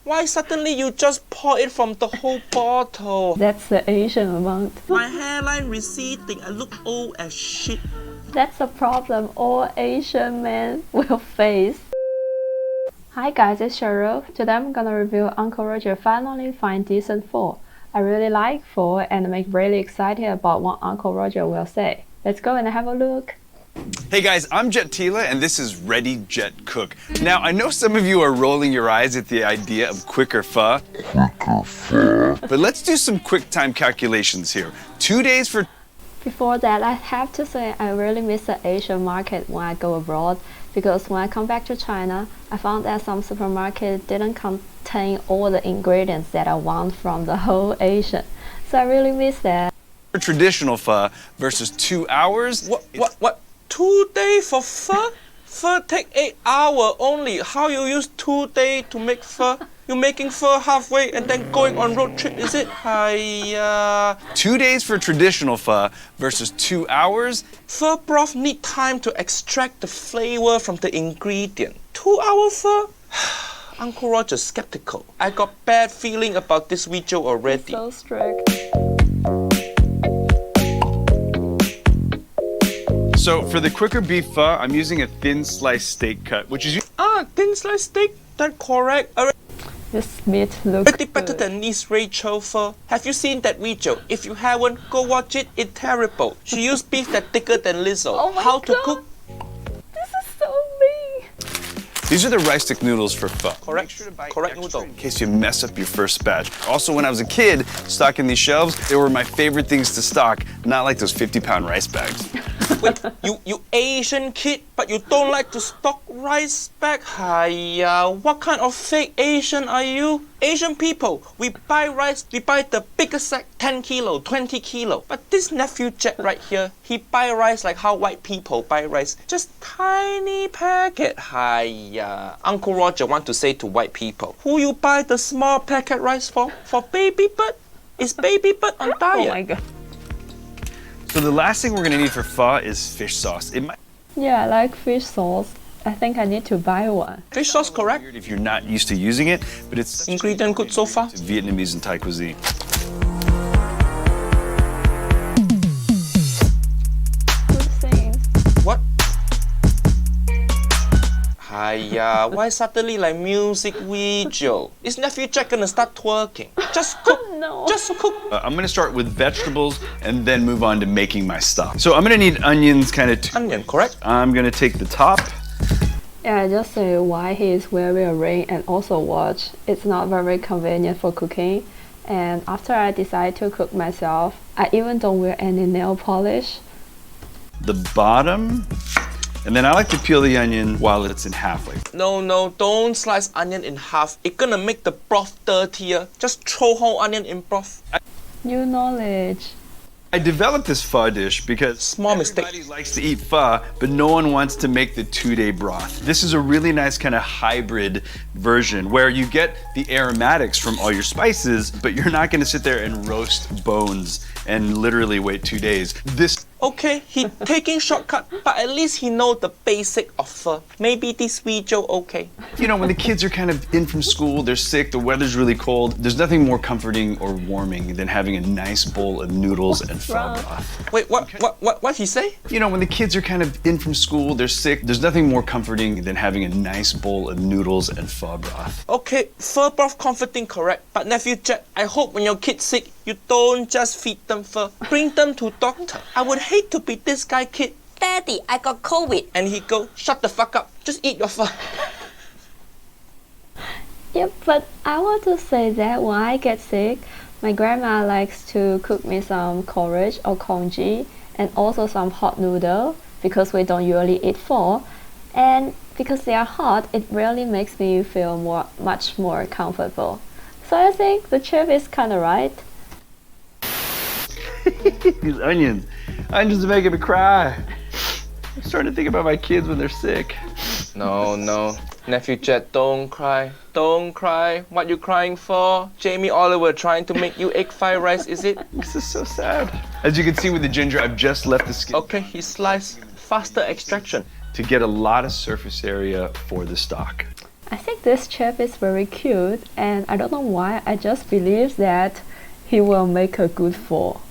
Why suddenly you just pour it from the whole bottle? That's the Asian amount. My hairline receding. I look old as shit. That's a problem all Asian men will face. Hi guys, it's Cheryl. Today I'm gonna review Uncle Roger finally find decent pho. I really like pho and I'm really excited about what Uncle Roger will say. Let's go and have a look. Hey guys, I'm Tila and this is Ready Jet Cook. Now I know some of you are rolling your eyes at the idea of quicker pho. But let's do some quick time calculations here. 2 days for... Before that, I have to say I really miss the Asian market when I go abroad, because when I come back to China, I found that some supermarkets didn't contain all the ingredients that I want from the whole Asian. So I really miss that. Traditional pho versus 2 hours. What? 2 days for pho? Pho take 8 hours only. How you use 2 days to make pho? You're making pho halfway and then going on road trip, is it? 2 days for traditional pho versus 2 hours. Pho broth need time to extract the flavor from the ingredient. 2 hour pho? Uncle Roger's skeptical. I got bad feeling about this video already. So strict. So for the quicker beef pho, I'm using a thin sliced steak cut, which is... Thin sliced steak? That's correct. This meat looks Pretty better than Miss Rachel pho. Have you seen that video? If you haven't, go watch it. It's terrible. She used beef that's thicker than Lizzo. Oh my How God. to cook? This is so mean. These are the rice stick noodles for pho. Correct. Correct noodle. In case you mess up your first batch. Also, when I was a kid, stocking these shelves, they were my favorite things to stock, not like those 50-pound rice bags. Wait, you Asian kid, but you don't like to stock rice bag? What kind of fake Asian are you? Asian people, we buy rice, we buy the bigger sack, 10 kilo, 20 kilo. But this nephew Jet right here, he buy rice like how white people buy rice. Just tiny packet. Uncle Roger want to say to white people, who you buy the small packet rice for? For baby bird? Is baby bird on diet? Oh my God. So the last thing we're gonna need for pho is fish sauce. It might Yeah, I like fish sauce. I think I need to buy one. Fish sauce correct? be weird if you're not used to using it, but it's such Ingredient good so far? a Vietnamese and Thai cuisine. Good thing. What? Why suddenly like music video? Is nephew Jack gonna start twerking? Just cook. No. Just cook. I'm gonna start with vegetables and then move on to making my stock. So I'm gonna need onions kind of... Onion, correct? I'm gonna take the top. Yeah, I just say why he is wearing a ring and also watch. It's not very convenient for cooking. And after I decide to cook myself, I even don't wear any nail polish. The bottom. And then I like to peel the onion while it's in half. Like, No, don't slice onion in half. It's gonna make the broth dirtier. Just throw whole onion in broth. New knowledge. I developed this pho dish because Small mistake. everybody likes to eat pho, but no one wants to make the 2-day broth. This is a really nice kind of hybrid version where you get the aromatics from all your spices, but you're not gonna sit there and roast bones and literally wait 2 days. Okay, he taking shortcut, but at least he know the basic of pho. Maybe this video okay. You know, when the kids are kind of in from school, they're sick, the weather's really cold, there's nothing more comforting or warming than having a nice bowl of noodles and pho wrong? broth. Wait, what he say? You know, when the kids are kind of in from school, they're sick, there's nothing more comforting than having a nice bowl of noodles and pho broth. Okay, pho broth comforting correct, but nephew Jack, I hope when your kid's sick, you don't just feed them pho. Bring them to doctor. I would hate to be this guy kid. Daddy, I got COVID. And he go, shut the fuck up. Just eat your pho. Yeah, but I want to say that when I get sick, my grandma likes to cook me some porridge or congee and also some hot noodle because we don't usually eat pho. And because they are hot, it really makes me feel much more comfortable. So I think the chef is kind of right. These onions are making me cry. I'm starting to think about my kids when they're sick. No. Nephew Jet, don't cry. Don't cry. What you crying for? Jamie Oliver trying to make you egg fried rice, is it? This is so sad. As you can see with the ginger, I've just left the skin. Okay, he sliced. Faster extraction. To get a lot of surface area for the stock. I think this chef is very cute, and I don't know why, I just believe that he will make a good pho.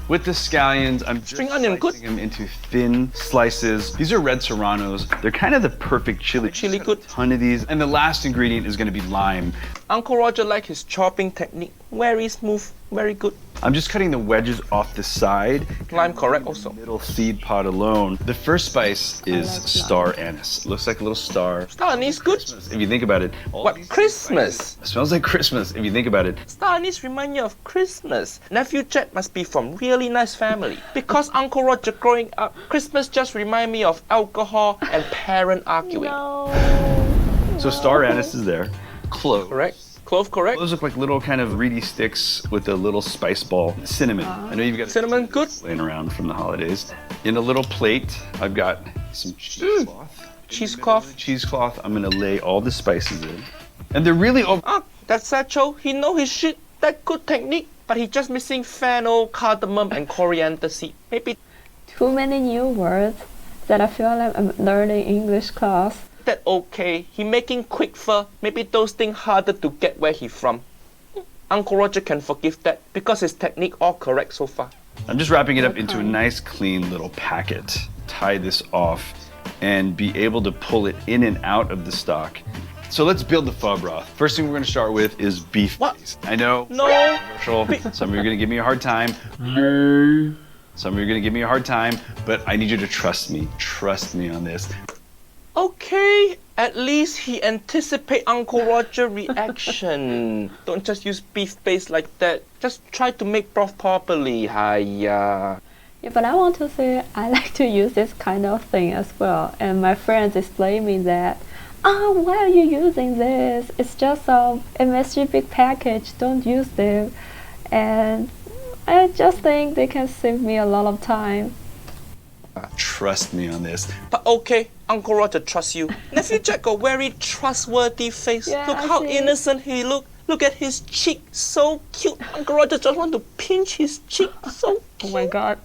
With the scallions, I'm just Spring onion, good. slicing them into thin slices. These are red serranos. They're kind of the perfect chili. Chili good. A ton of these. And the last ingredient is going to be lime. Uncle Roger liked his chopping technique. Very smooth, very good. I'm just cutting the wedges off the side. Lime correct also. Middle seed pod alone. The first spice is like star anise. It looks like a little star. Star anise good. If you think about it. all What, these Christmas? spices- It smells like Christmas if you think about it. Star anise remind you of Christmas. Nephew Jack must be from really nice family. Because Uncle Roger growing up, Christmas just remind me of alcohol and parent arguing. No. So star anise is there. Cloves. Correct? Clove correct? Those look like little kind of reedy sticks with a little spice ball. Cinnamon. I know you've got Cinnamon good. laying around from the holidays. In a little plate, I've got some cheesecloth. Cheesecloth. Cheesecloth. I'm gonna lay all the spices in, and they're really over. Ah, that Satchel, he know his shit. That good technique. But he just missing fennel, cardamom, and coriander seed. Maybe Too many new words that I feel like I'm learning English class. that okay. He making quick fur. Maybe those things harder to get where he from. Uncle Roger can forgive that because his technique all correct so far. I'm just wrapping it up into a nice, clean little packet. Tie this off, and be able to pull it in and out of the stock. So let's build the pho broth. First thing we're gonna start with is beef. What? base. I know. No. Commercial. Some of you are gonna give me a hard time. Some of you are gonna give me a hard time, but I need you to trust me. Trust me on this. Okay, at least he anticipate Uncle Roger reaction. Don't just use beef base like that. Just try to make broth properly. Hiya. Yeah, but I want to say I like to use this kind of thing as well. And my friends explain me that, why are you using this? It's just a MSG big package. Don't use them. And I just think they can save me a lot of time. Trust me on this. But okay, Uncle Roger trusts you. Nephew Jack got very trustworthy face. Yeah, Look I how see. innocent he look. Look at his cheek, so cute. Uncle Roger just want to pinch his cheek, so Oh my god,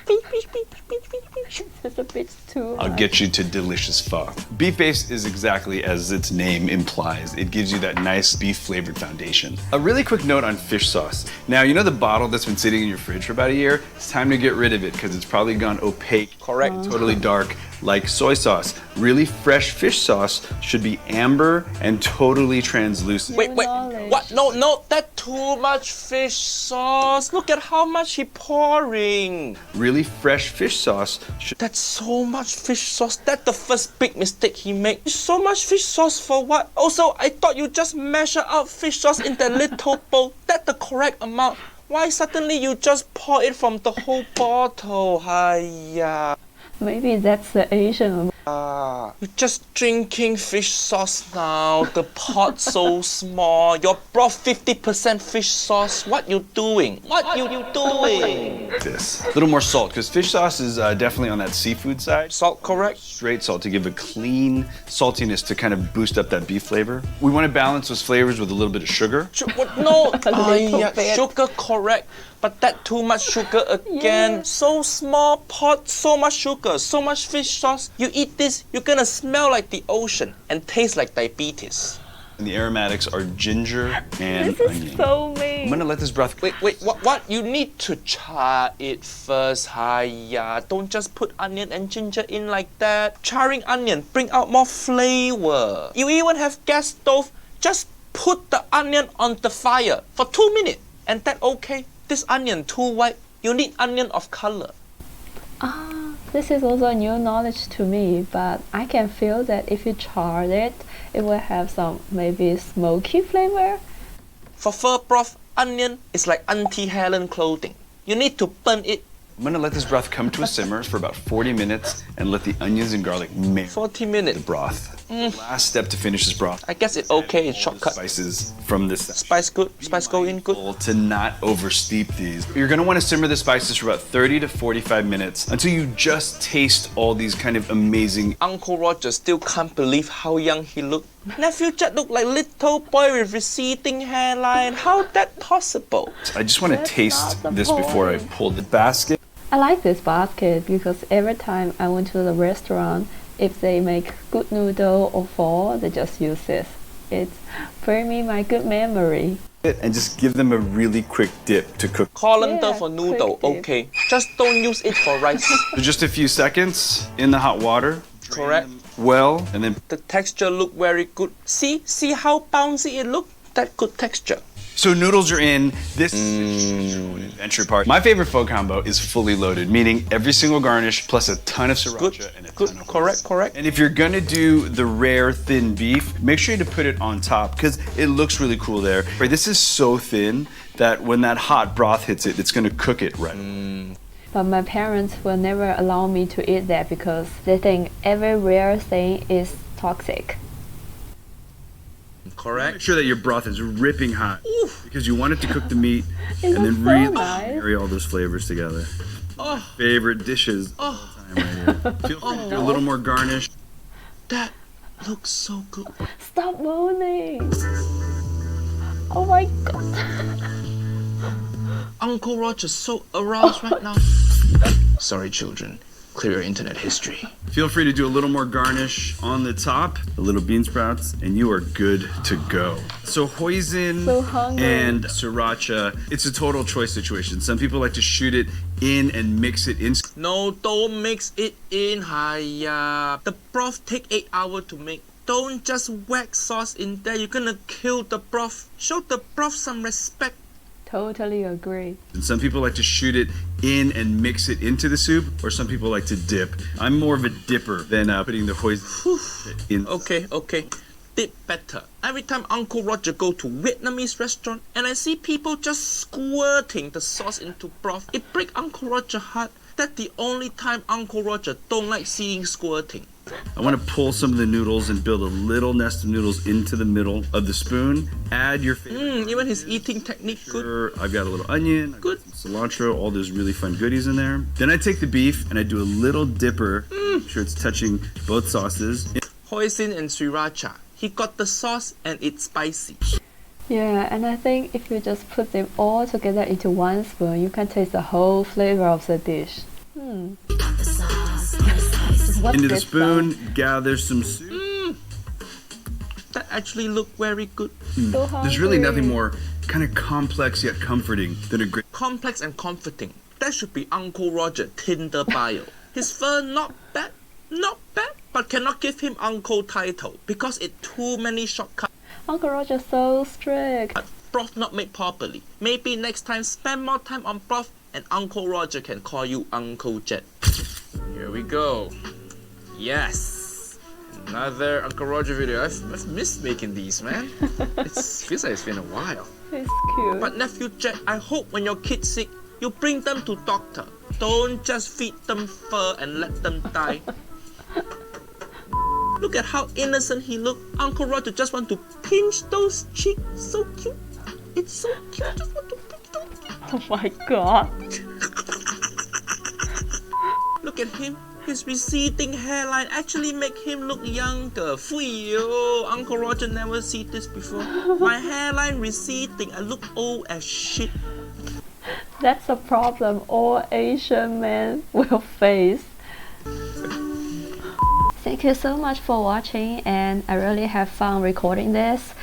pinch, pinch, pinch, pinch, pinch, pinch. it's a bit too I'll much. get you to delicious pho. Beef base is exactly as its name implies. It gives you that nice beef flavored foundation. A really quick note on fish sauce. Now, you know the bottle that's been sitting in your fridge for about a year? It's time to get rid of it because it's probably gone opaque. Correct. Totally dark like soy sauce. Really fresh fish sauce should be amber and totally translucent. Wait, knowledge. what? No, that too much fish sauce. Look at how much he pouring. Really fresh fish sauce should That's so much fish sauce. That's the first big mistake he made. So much fish sauce for what? Also, I thought you just measure out fish sauce in that little bowl. That's the correct amount. Why suddenly you just pour it from the whole bottle? Hiya. Maybe that's the Asian. You're just drinking fish sauce now. The pot so small. Your broth 50% fish sauce. What you doing? What you doing? this. A little more salt because fish sauce is definitely on that seafood side. Salt correct? Straight salt to give a clean saltiness to kind of boost up that beef flavor. We want to balance those flavors with a little bit of sugar. What? No. little bit. Sugar correct. But that too much sugar again. Yeah. So small pot, so much sugar, so much fish sauce. You eat this, you're gonna smell like the ocean and taste like diabetes. And the aromatics are ginger and This onion. is so I'm mean. gonna let this broth. Wait, what? You need to char it first, hiya. Don't just put onion and ginger in like that. Charring onion bring out more flavor. You even have gas stove, just put the onion on the fire for 2 minutes. And that okay? This onion too white. You need onion of color. This is also new knowledge to me, but I can feel that if you char it, it will have some maybe smoky flavor. For pho broth, onion is like Auntie Helen clothing. You need to burn it I'm gonna let this broth come to a simmer for about 40 minutes and let the onions and garlic marinate 40 the minutes. broth. Last step to finish this broth. I guess it's okay, it's All the shortcut. Spices from this. Spice good, spice go in good. To not oversteep these. You're gonna wanna simmer the spices for about 30 to 45 minutes until you just taste all these kind of amazing. Uncle Roger still can't believe how young he looked. Nephew Jack looked like little boy with receding hairline. How that possible? I just wanna That's taste not the this before I point. pull the basket. I like this basket because every time I went to the restaurant, if they make good noodle or pho, they just use this. It's bring me my good memory. And just give them a really quick dip to cook. Colander Yeah, for noodle, quick dip. okay. Just don't use it for rice. So just a few seconds in the hot water. Drain Correct. them well, and then The texture look very good. See how bouncy it look? That good texture. so noodles are in. This is an adventure part. My favorite pho combo is fully loaded, meaning every single garnish plus a ton of sriracha Good, and a good, ton of correct. And if you're gonna do the rare thin beef, make sure to put it on top because it looks really cool there. Right, this is so thin that when that hot broth hits it, it's gonna cook it right. But my parents will never allow me to eat that because they think every rare thing is toxic. Make Correct. sure that your broth is ripping hot because you want it to cook the meat It and looks then so really nice. marry all those flavors together. Oh, Favorite dishes all the time right here. Feel free to do a little more garnish. that looks so good. Stop moaning! Oh my god! Uncle Roger's so aroused right now. Sorry, children. Clear your internet history. Feel free to do a little more garnish on the top, a little bean sprouts, and you are good to go. So hoisin So hungry. and sriracha, it's a total choice situation. Some people like to shoot it in and mix it in. No, don't mix it in. Hiya. The broth take 8 hours to make. Don't just whack sauce in there. You're gonna kill the broth. Show the broth some respect. Totally agree. And some people like to shoot it in and mix it into the soup, or some people like to dip. I'm more of a dipper than putting the hoisin in. Okay. Dip better. Every time Uncle Roger go to Vietnamese restaurant and I see people just squirting the sauce into broth, it break Uncle Roger heart. That's the only time Uncle Roger don't like seeing squirting. I want to pull some of the noodles and build a little nest of noodles into the middle of the spoon. Add your favorite. Even his eating technique good. Sure, I've got a little onion, I've got Good. some cilantro, all those really fun goodies in there. Then I take the beef and I do a little dipper. Make sure it's touching both sauces. Hoisin and sriracha. He got the sauce and it's spicy. Yeah, and I think if you just put them all together into one spoon, you can taste the whole flavor of the dish. What's Into the this spoon, sound? gather some soup. That actually look very good. So There's really nothing hungry. more kind of complex yet comforting than a great. Complex and comforting. That should be Uncle Roger Tinder bio. His fur not bad, but cannot give him uncle title because it too many shortcuts. Uncle Roger's so strict. Broth not made properly. Maybe next time spend more time on broth and Uncle Roger can call you Uncle Jet. Here we go. Yes. Another Uncle Roger video. I've missed making these, man. It feels like it's been a while. It's cute. But nephew Jet, I hope when your kid's sick, you bring them to doctor. Don't just feed them fur and let them die. Look at how innocent he look. Uncle Roger just want to pinch those cheeks. So cute. It's so cute. Just want to pinch those cheeks. Oh my god. Look at him. His receding hairline actually make him look younger. Fuyo, Uncle Roger never see this before. My hairline receding. I look old as shit. That's a problem all Asian men will face. Thank you so much for watching, and I really have fun recording this.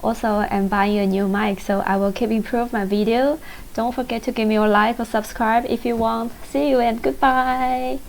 Also, I'm buying a new mic, so I will keep improve my video. Don't forget to give me a like or subscribe if you want. See you and goodbye.